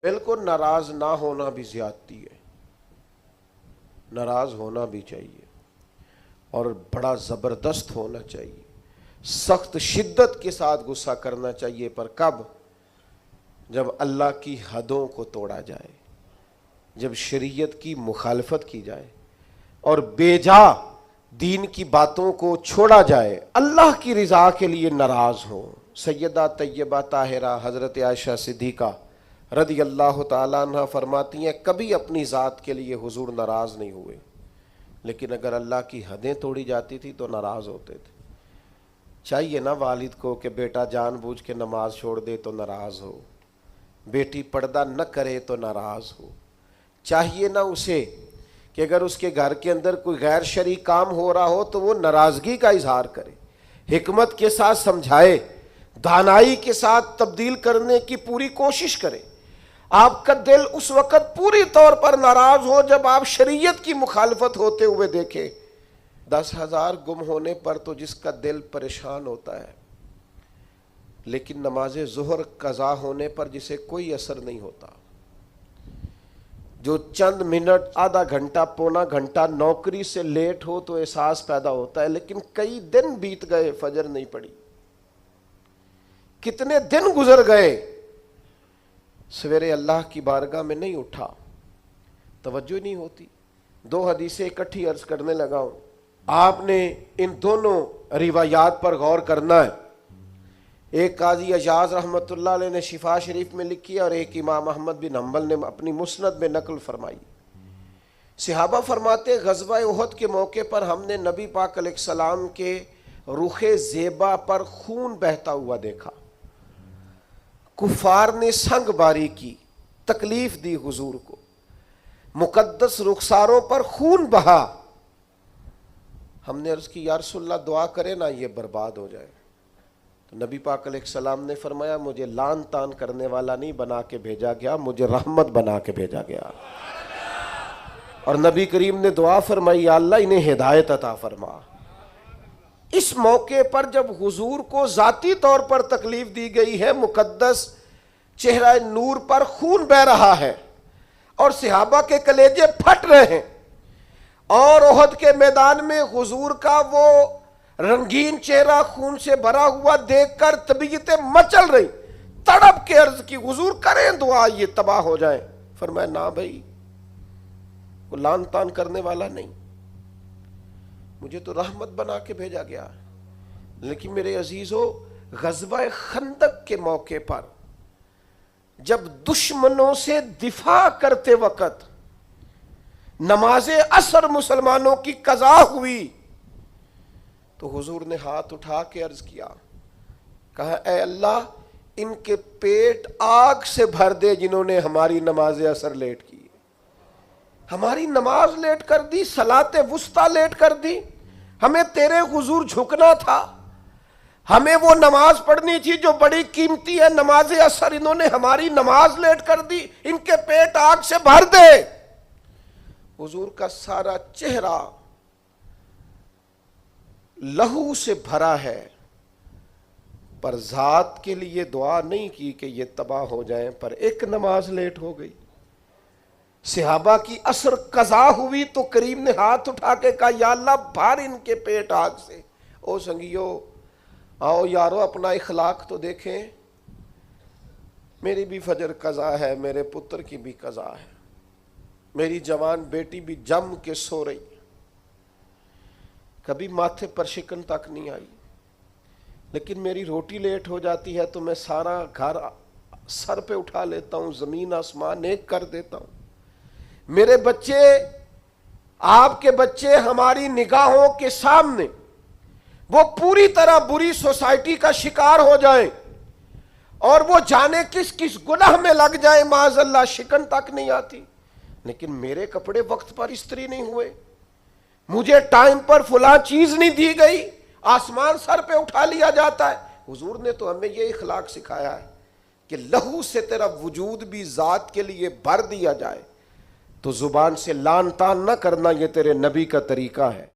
بالکل ناراض نہ ہونا بھی زیادتی ہے، ناراض ہونا بھی چاہیے اور بڑا زبردست ہونا چاہیے، سخت شدت کے ساتھ غصہ کرنا چاہیے، پر کب؟ جب اللہ کی حدوں کو توڑا جائے، جب شریعت کی مخالفت کی جائے اور بے جا دین کی باتوں کو چھوڑا جائے، اللہ کی رضا کے لیے ناراض ہو۔ سیدہ طیبہ طاہرہ حضرت عائشہ صدیقہ رضی اللہ تعالیٰ عنہ فرماتی ہیں کبھی اپنی ذات کے لیے حضور ناراض نہیں ہوئے، لیکن اگر اللہ کی حدیں توڑی جاتی تھی تو ناراض ہوتے تھے۔ چاہیے نا والد کو کہ بیٹا جان بوجھ کے نماز چھوڑ دے تو ناراض ہو، بیٹی پردہ نہ کرے تو ناراض ہو، چاہیے نا اسے کہ اگر اس کے گھر کے اندر کوئی غیر شرعی کام ہو رہا ہو تو وہ ناراضگی کا اظہار کرے، حکمت کے ساتھ سمجھائے، دانائی کے ساتھ تبدیل کرنے کی پوری کوشش کرے۔ آپ کا دل اس وقت پوری طور پر ناراض ہو جب آپ شریعت کی مخالفت ہوتے ہوئے دیکھیں۔ 10,000 گم ہونے پر تو جس کا دل پریشان ہوتا ہے، لیکن نماز ظہر قضا ہونے پر جسے کوئی اثر نہیں ہوتا، جو چند منٹ، آدھا گھنٹہ، پونا گھنٹہ نوکری سے لیٹ ہو تو احساس پیدا ہوتا ہے، لیکن کئی دن بیت گئے فجر نہیں پڑی، کتنے دن گزر گئے سویرے اللہ کی بارگاہ میں نہیں اٹھا، توجہ نہیں ہوتی۔ 2 حدیثیں اکٹھی عرض کرنے لگا ہوں، آپ نے ان دونوں روایات پر غور کرنا ہے۔ ایک قاضی اجاز رحمۃ اللہ علیہ نے شفا شریف میں لکھی اور ایک امام احمد بن حنبل نے اپنی مسند میں نقل فرمائی۔ صحابہ فرماتے غزوہ احد کے موقع پر ہم نے نبی پاک علیہ السلام کے رخ زیبا پر خون بہتا ہوا دیکھا، کفار نے سنگ باری کی، تکلیف دی حضور کو، مقدس رخساروں پر خون بہا۔ ہم نے عرض کی یا رسول اللہ دعا کرے نا یہ برباد ہو جائے، تو نبی پاک علیہ السلام نے فرمایا مجھے لعن تان کرنے والا نہیں بنا کے بھیجا گیا، مجھے رحمت بنا کے بھیجا گیا۔ اور نبی کریم نے دعا فرمائی یا اللہ انہیں ہدایت عطا فرما۔ اس موقع پر جب حضور کو ذاتی طور پر تکلیف دی گئی ہے، مقدس چہرہ نور پر خون بہ رہا ہے اور صحابہ کے کلیجے پھٹ رہے ہیں، اور احد کے میدان میں حضور کا وہ رنگین چہرہ خون سے بھرا ہوا دیکھ کر طبیعتیں مچل رہی، تڑپ کے عرض کی حضور کریں دعا یہ تباہ ہو جائیں۔ فرمایا نہ بھائی، وہ لعن تان کرنے والا نہیں، مجھے تو رحمت بنا کے بھیجا گیا۔ لیکن میرے عزیزو، غزوہ خندق کے موقع پر جب دشمنوں سے دفاع کرتے وقت نماز عصر مسلمانوں کی قضا ہوئی تو حضور نے ہاتھ اٹھا کے عرض کیا، کہا اے اللہ ان کے پیٹ آگ سے بھر دے جنہوں نے ہماری نماز عصر لیٹ کی، ہماری نماز لیٹ کر دی، صلاۃ وسطیٰ لیٹ کر دی، ہمیں تیرے حضور جھکنا تھا، ہمیں وہ نماز پڑھنی تھی جو بڑی قیمتی ہے، نماز عصر انہوں نے ہماری نماز لیٹ کر دی، ان کے پیٹ آگ سے بھر دے۔ حضور کا سارا چہرہ لہو سے بھرا ہے، پر ذات کے لیے دعا نہیں کی کہ یہ تباہ ہو جائیں، پر ایک نماز لیٹ ہو گئی۔ صحابہ کی عصر قضا ہوئی تو کریم نے ہاتھ اٹھا کے کہا یا اللہ بھر ان کے پیٹ آگ سے۔ او سنگیو، آؤ یارو اپنا اخلاق تو دیکھیں، میری بھی فجر قضا ہے، میرے پتر کی بھی قضا ہے، میری جوان بیٹی بھی جم کے سو رہی، کبھی ماتھے پر شکن تک نہیں آئی، لیکن میری روٹی لیٹ ہو جاتی ہے تو میں سارا گھر سر پہ اٹھا لیتا ہوں، زمین آسمان ایک کر دیتا ہوں۔ میرے بچے، آپ کے بچے ہماری نگاہوں کے سامنے وہ پوری طرح بری سوسائٹی کا شکار ہو جائیں اور وہ جانے کس کس گناہ میں لگ جائیں، معاذ اللہ شکن تک نہیں آتی، لیکن میرے کپڑے وقت پر استری نہیں ہوئے، مجھے ٹائم پر فلاں چیز نہیں دی گئی، آسمان سر پہ اٹھا لیا جاتا ہے۔ حضور نے تو ہمیں یہ اخلاق سکھایا ہے کہ لہو سے تیرا وجود بھی ذات کے لیے بھر دیا جائے، تو زبان سے لعن تان نہ کرنا، یہ تیرے نبی کا طریقہ ہے۔